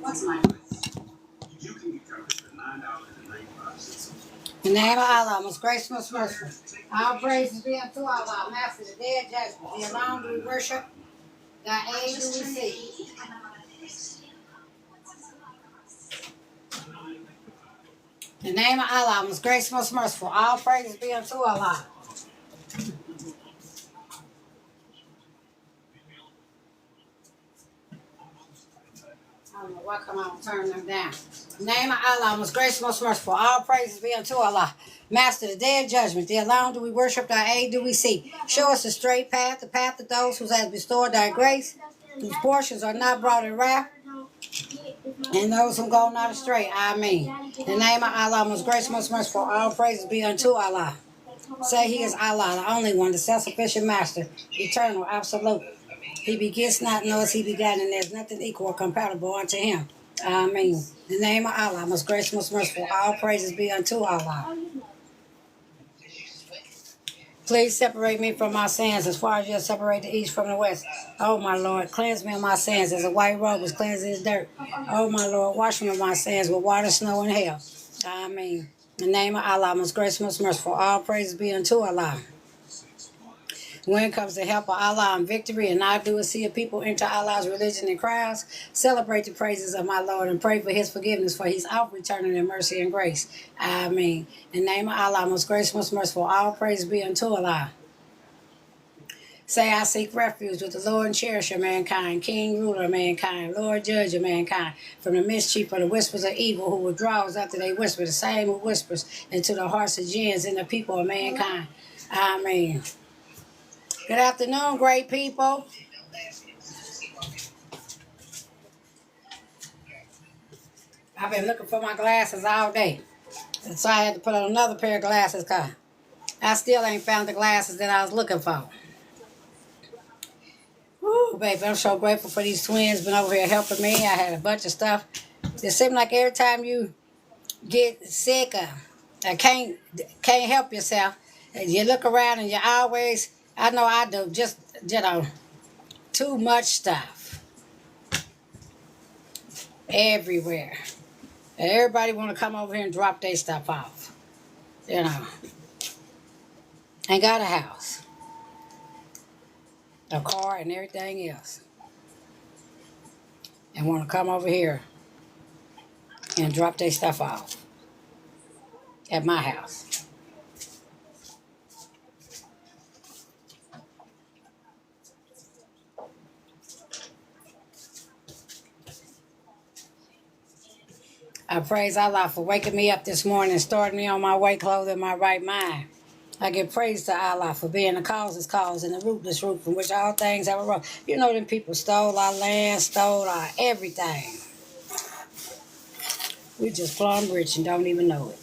What's my You can get covered for $9.95. In the name of Allah, most gracious, most merciful. All praises be unto Allah, Master, the day of judgment. The alone do we worship, thy aid do we seek. In the name of Allah, most gracious, most merciful. All praises be unto Allah. I don't know why come on turn them down. In the name of Allah, most gracious, most merciful. All praises be unto Allah. Master, the day of judgment. The alone do we worship, thy aid do we seek. Show us the straight path, the path of those who has bestowed thy grace, whose portions are not brought in wrath, and those who go not astray. Amen. In the name of Allah, most gracious, most merciful. All praises be unto Allah. Say he is Allah, the only one, the self-sufficient master, eternal, absolute. He begets not, nor is he begotten, and there's nothing equal or comparable unto him. Amen. In the name of Allah, most gracious, most merciful. All praises be unto Allah. Please separate me from my sins as far as you separate the east from the west. Oh, my Lord, cleanse me of my sins as a white robe is cleansed as dirt. Oh, my Lord, wash me of my sins with water, snow, and hail. Amen. In the name of Allah, most gracious, most merciful. All praises be unto Allah. When comes the help of Allah and victory, and I do see a people enter Allah's religion in crowds, celebrate the praises of my Lord and pray for his forgiveness, for he's out returning in mercy and grace. Amen. In the name of Allah, most gracious, most merciful, all praise be unto Allah. Say, I seek refuge with the Lord and cherisher of mankind, King, ruler of mankind, Lord, judge of mankind, from the mischief of the whispers of evil, who withdraws after they whisper, the same who whispers into the hearts of jinns and the people of mankind. Amen. Good afternoon, great people. I've been looking for my glasses all day. And so I had to put on another pair of glasses because I still ain't found the glasses that I was looking for. Woo, baby, I'm so grateful for these twins been over here helping me. I had a bunch of stuff. It seems like every time you get sick or can't help yourself, you look around and you always, I know I do, just, too much stuff everywhere. And everybody want to come over here and drop their stuff off. Ain't got a house, a car, and everything else. And want to come over here and drop their stuff off at my house. I praise Allah for waking me up this morning and starting me on my way, clothing my right mind. I give praise to Allah for being the causeless cause and the rootless root from which all things have arose. You know them people stole our land, stole our everything. We just plumb rich and don't even know it.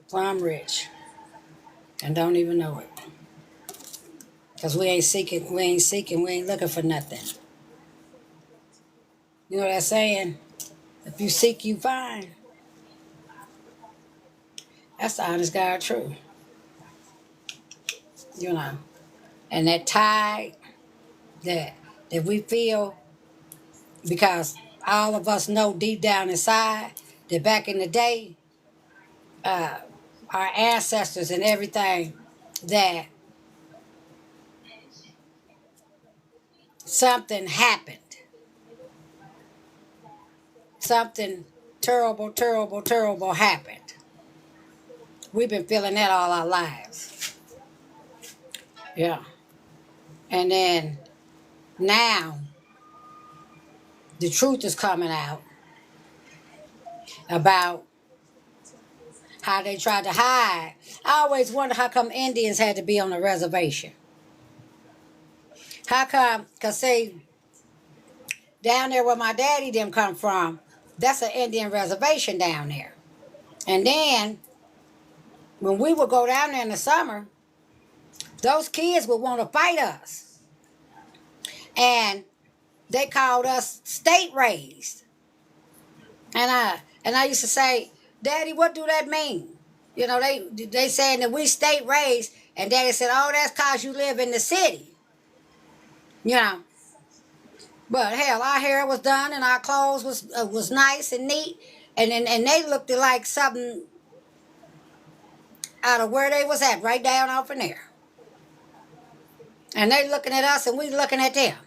Plumb rich and don't even know it. Because we ain't seeking, we ain't looking for nothing. You know that saying? If you seek, you find. That's the honest God truth. And that tide that we feel, because all of us know deep down inside that back in the day, our ancestors and everything, that something happened. Something terrible, terrible, terrible happened. We've been feeling that all our lives. Yeah. And then now, the truth is coming out about how they tried to hide. I always wonder how come Indians had to be on a reservation. How come? Because see, down there where my daddy them come from, that's an Indian reservation down there. And then, when we would go down there in the summer, those kids would want to fight us. And they called us state raised. And I used to say, Daddy, what do that mean? They saying that we state raised, and Daddy said, oh, that's because you live in the city. But hell, our hair was done and our clothes was nice and neat, and they looked like something out of where they was at, right down off in there. And they looking at us and we looking at them.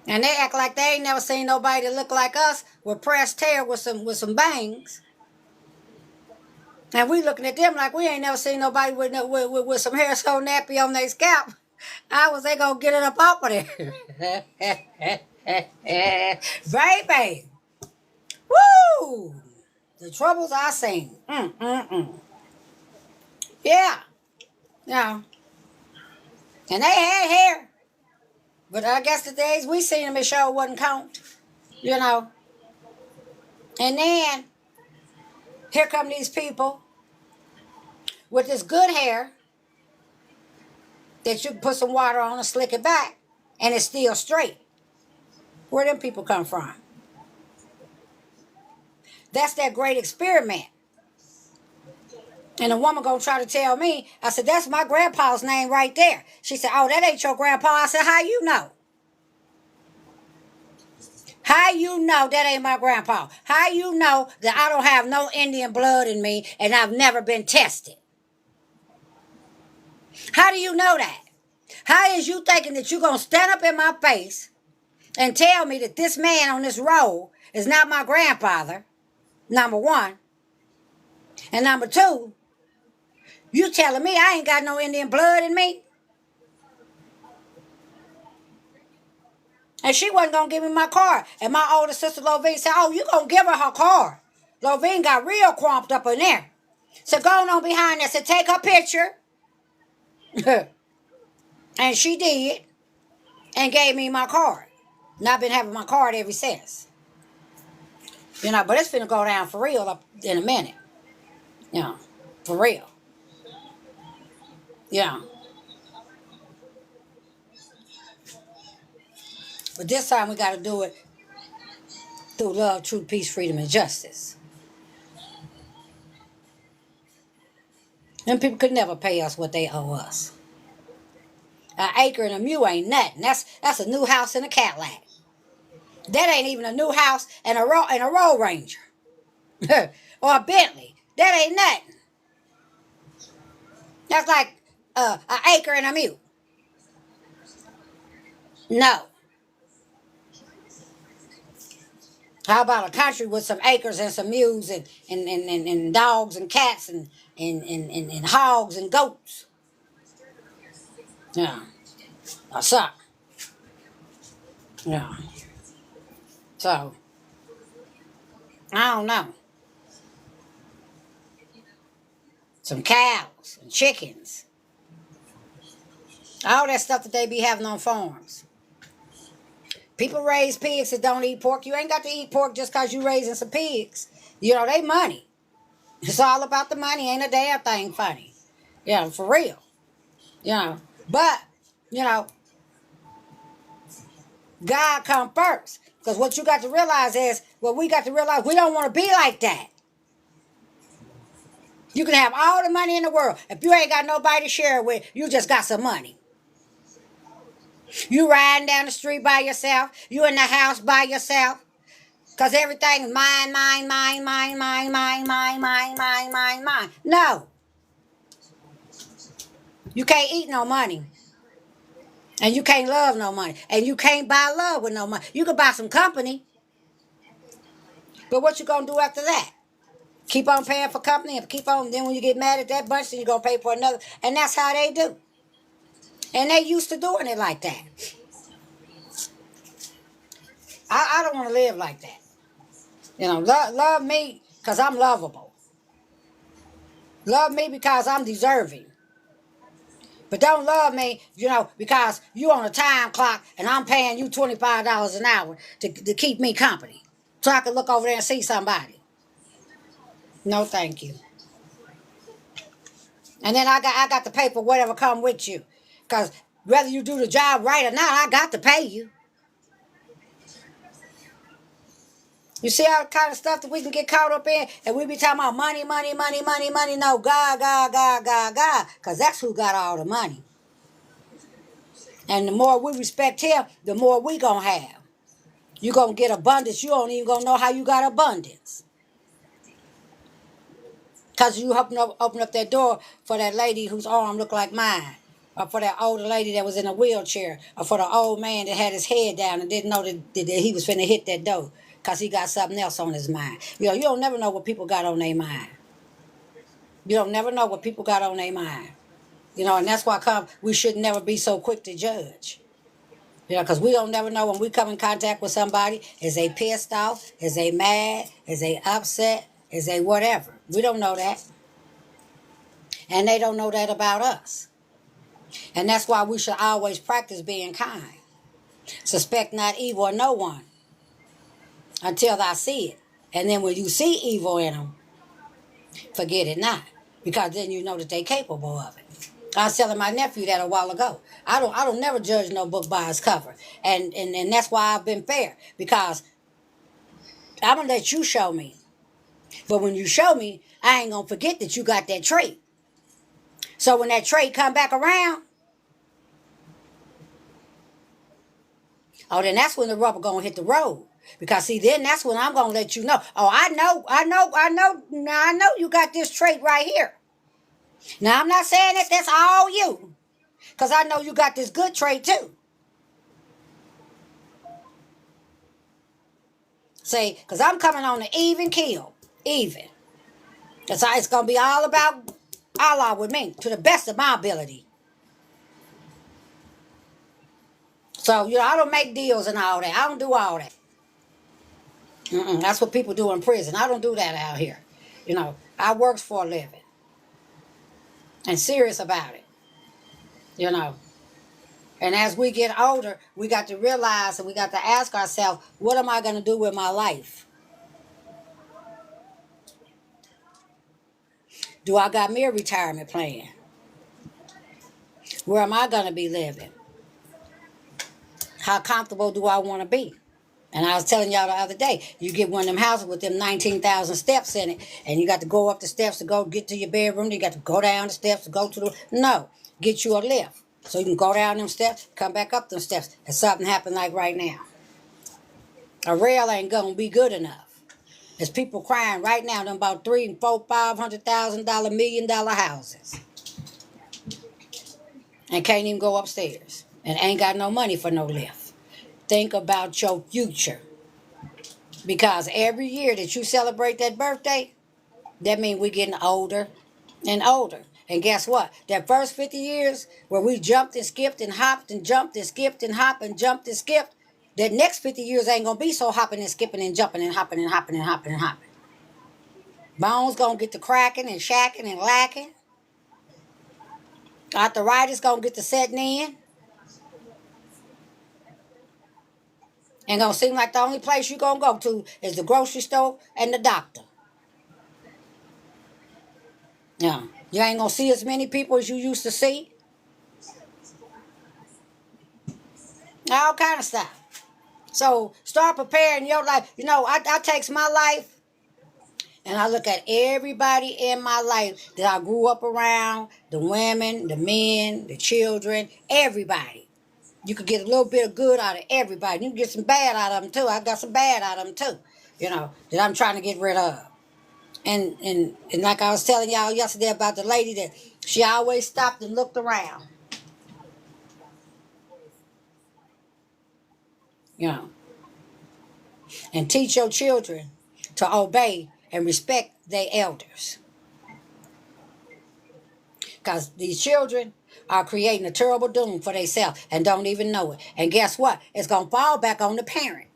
And they act like they ain't never seen nobody that look like us with pressed hair with some bangs. And we looking at them like we ain't never seen nobody with some hair so nappy on their scalp. How was they gonna get it up off of there? Baby. Woo! The troubles I seen. Yeah. Yeah. And they had hair. But I guess the days we seen them, it sure wasn't count. You know. And then, here come these people with this good hair that you can put some water on and slick it back, and it's still straight. Where them people come from? That's that great experiment. And a woman gonna try to tell me, I said, that's my grandpa's name right there. She said, oh, that ain't your grandpa. I said, how you know? How you know that ain't my grandpa? How you know that I don't have no Indian blood in me and I've never been tested? How do you know that? How is you thinking that you're going to stand up in my face and tell me that this man on this road is not my grandfather, number one? And number two, you telling me I ain't got no Indian blood in me? And she wasn't going to give me my card. And my older sister, Lovine, said, oh, you going to give her card. Lovine got real crumped up in there. So going on behind there, said, take her picture. And she did. And gave me my card. And I've been having my card ever since. You know, but it's finna go down for real up in a minute. You know, for real. Yeah. But this time we got to do it through love, truth, peace, freedom, and justice. Them people could never pay us what they owe us. An acre and a mule ain't nothing. That's a new house and a Cadillac. That ain't even a new house and a Road Ranger. Or a Bentley. That ain't nothing. That's like an acre and a mule. No. How about a country with some acres and some mules and dogs and cats and hogs and goats? Yeah. Or something. Yeah. So, I don't know. Some cows and chickens. All that stuff that they be having on farms. People raise pigs that don't eat pork. You ain't got to eat pork just because you raising some pigs. You know, they money. It's all about the money. Ain't a damn thing funny. Yeah, for real. You know. But, you know, God come first. Because what you got to realize is, what we got to realize, we don't want to be like that. You can have all the money in the world. If you ain't got nobody to share it with, you just got some money. You riding down the street by yourself. You in the house by yourself. Because everything is mine, mine, mine, mine, mine, mine, mine, mine, mine, mine, mine. No. You can't eat no money. And you can't love no money. And you can't buy love with no money. You can buy some company. But what you going to do after that? Keep on paying for company and keep on. Then when you get mad at that bunch, then you're going to pay for another. And that's how they do. And they used to doing it like that. I don't want to live like that. You know, love me because I'm lovable. Love me because I'm deserving. But don't love me, you know, because you on a time clock and I'm paying you $25 an hour to keep me company. So I can look over there and see somebody. No, thank you. And then I got to pay for whatever come with you. Because whether you do the job right or not, I got to pay you. You see all the kind of stuff that we can get caught up in, and we be talking about money, money, money, money, money. No, God, God, God, God, God, because that's who got all the money. And the more we respect him, the more we gonna have. You're going to get abundance. You don't even going to know how you got abundance. Because you open up that door for that lady whose arm looked like mine. Or for that older lady that was in a wheelchair. Or for the old man that had his head down and didn't know that he was finna hit that door. Because he got something else on his mind. You don't never know what people got on their mind. You don't never know what people got on their mind. And that's why we should never be so quick to judge. Because we don't never know when we come in contact with somebody, is they pissed off, is they mad, is they upset, is they whatever. We don't know that. And they don't know that about us. And that's why we should always practice being kind. Suspect not evil in no one until thou see it. And then when you see evil in them, forget it not. Because then you know that they're capable of it. I was telling my nephew that a while ago. I don't never judge no book by its cover. And that's why I've been fair. Because I'm going to let you show me. But when you show me, I ain't going to forget that you got that trait. So when that trait come back around, then that's when the rubber going to hit the road. Because see, then that's when I'm going to let you know. Oh, I know you got this trait right here. Now, I'm not saying that that's all you. Because I know you got this good trait too. See, because I'm coming on an even kill. Even. That's how it's going to be all about Allah with me, to the best of my ability. So, I don't make deals and all that. I don't do all that. That's what people do in prison. I don't do that out here. I works for a living. And serious about it. And as we get older, we got to realize and we got to ask ourselves, what am I going to do with my life? Do I got me a retirement plan? Where am I going to be living? How comfortable do I want to be? And I was telling y'all the other day, you get one of them houses with them 19,000 steps in it, and you got to go up the steps to go get to your bedroom. You got to go down the steps to go to the... No, get you a lift. So you can go down them steps, come back up them steps. If something happened like right now. A rail ain't going to be good enough. There's people crying right now, them about $300,000, $400,000, $500,000, $1 million houses. And can't even go upstairs. And ain't got no money for no lift. Think about your future. Because every year that you celebrate that birthday, that means we're getting older and older. And guess what? That first 50 years where we jumped and skipped and hopped and jumped and skipped and hopped and jumped and skipped, that next 50 years ain't going to be so hopping and skipping and jumping and hopping and hopping and hopping and hopping. Bones going to get to cracking and shacking and lacking. Arthritis going to get to setting in. And going to seem like the only place you're going to go to is the grocery store and the doctor. Yeah. You ain't going to see as many people as you used to see. All kind of stuff. So start preparing your life. I takes my life and I look at everybody in my life that I grew up around, the women, the men, the children, everybody. You could get a little bit of good out of everybody. You can get some bad out of them too. I got some bad out of them too, that I'm trying to get rid of. And like I was telling y'all yesterday about the lady that she always stopped and looked around. And teach your children to obey and respect their elders. Because these children are creating a terrible doom for themselves and don't even know it. And guess what? It's going to fall back on the parent.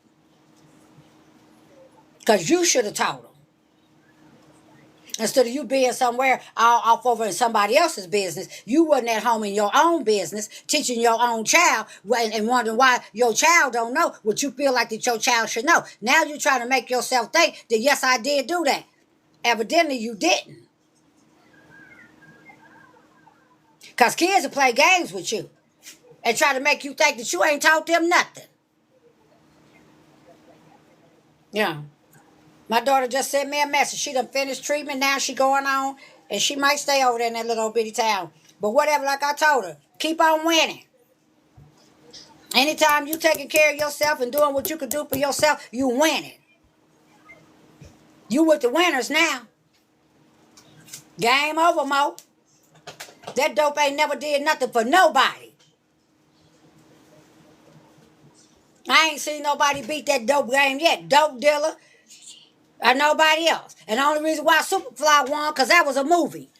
Because you should have taught them. Instead of you being somewhere all off over in somebody else's business, you wasn't at home in your own business, teaching your own child and wondering why your child don't know what you feel like that your child should know. Now you're trying to make yourself think that, yes, I did do that. Evidently, you didn't. Because kids will play games with you and try to make you think that you ain't taught them nothing. My daughter just sent me a message. She done finished treatment. Now she going on. And she might stay over there in that little bitty town. But whatever, like I told her, keep on winning. Anytime you taking care of yourself and doing what you can do for yourself, you winning. You with the winners now. Game over, Mo. That dope ain't never did nothing for nobody. I ain't seen nobody beat that dope game yet. Dope dealer or nobody else. And the only reason why Superfly won, because that was a movie.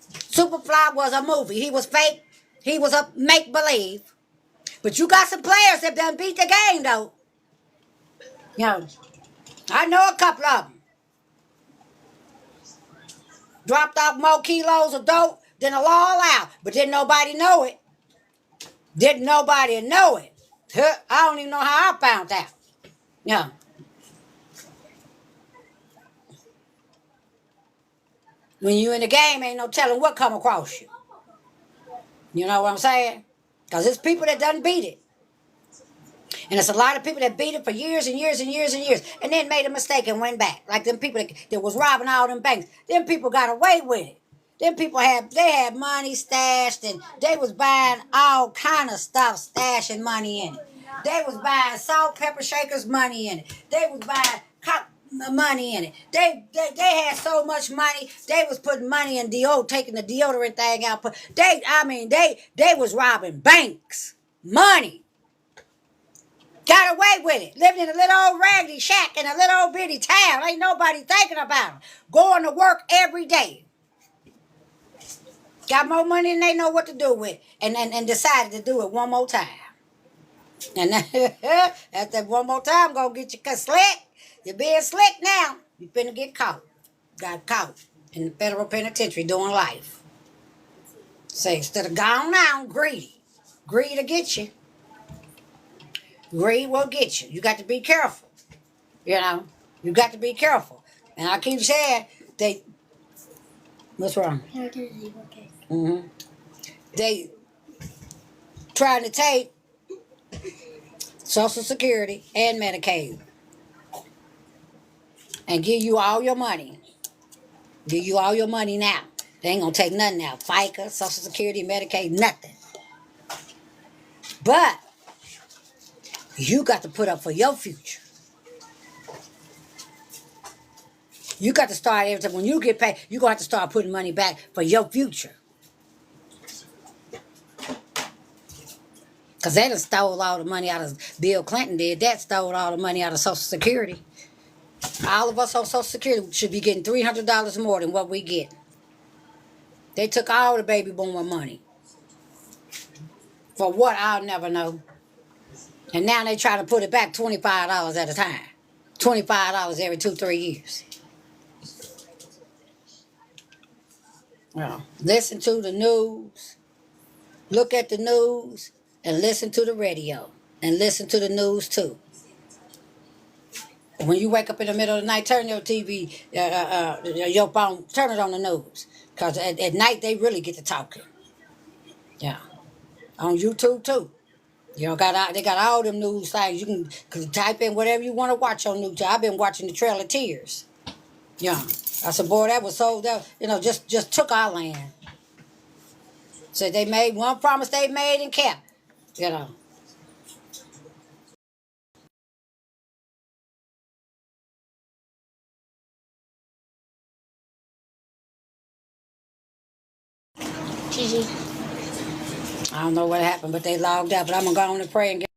Superfly was a movie. He was fake. He was a make-believe. But you got some players that done beat the game, though. You know, I know a couple of them. Dropped off more kilos of dope than a law out. But didn't nobody know it. Didn't nobody know it. I don't even know how I found out. Yeah. When you in the game, ain't no telling what come across you. You know what I'm saying? Because it's people that done beat it. And it's a lot of people that beat it for years and years and years and years. And then made a mistake and went back. Like them people that was robbing all them banks. Them people got away with it. Them people had money stashed and they was buying all kind of stuff, stashing money in it. They was buying salt, pepper shakers, money in it. They was buying money in it. They had so much money. They was putting money in taking the deodorant thing out. They was robbing banks, money. Got away with it. Living in a little old raggedy shack in a little old bitty town. Ain't nobody thinking about them. Going to work every day. Got more money than they know what to do with. And decided to do it one more time. And after that one more time, gonna get you slick. You're being slick now. You finna get caught. Got caught in the federal penitentiary doing life. Say, instead of gone on, greedy. Greed will get you. Greed will get you. You got to be careful. You know, you got to be careful. And I keep saying, what's wrong? Mm-hmm. They trying to take Social Security and Medicaid and give you all your money. Give you all your money now. They ain't gonna take nothing out. FICA, Social Security, Medicaid, nothing. But you got to put up for your future. You got to start every time. When you get paid, you're going to have to start putting money back for your future. Because they done stole all the money out of, Bill Clinton did that, stole all the money out of Social Security. All of us on Social Security should be getting $300 more than what we get. They took all the baby boomer money. For what, I'll never know. And now they try to put it back $25 at a time. $25 every 2-3 years. Well, listen to the news. Look at the news and listen to the radio. And listen to the news too. When you wake up in the middle of the night, turn your TV, your phone, turn it on the news. Because at night, they really get to talking. Yeah. On YouTube, too. You know, they got all them news things. You can type in whatever you want to watch on YouTube. I've been watching the Trail of Tears. Yeah. I said, boy, that was so, just took our land. Said they made one promise they made and kept. You know. Gigi. I don't know what happened, but they logged out. But I'm going to go on and pray and get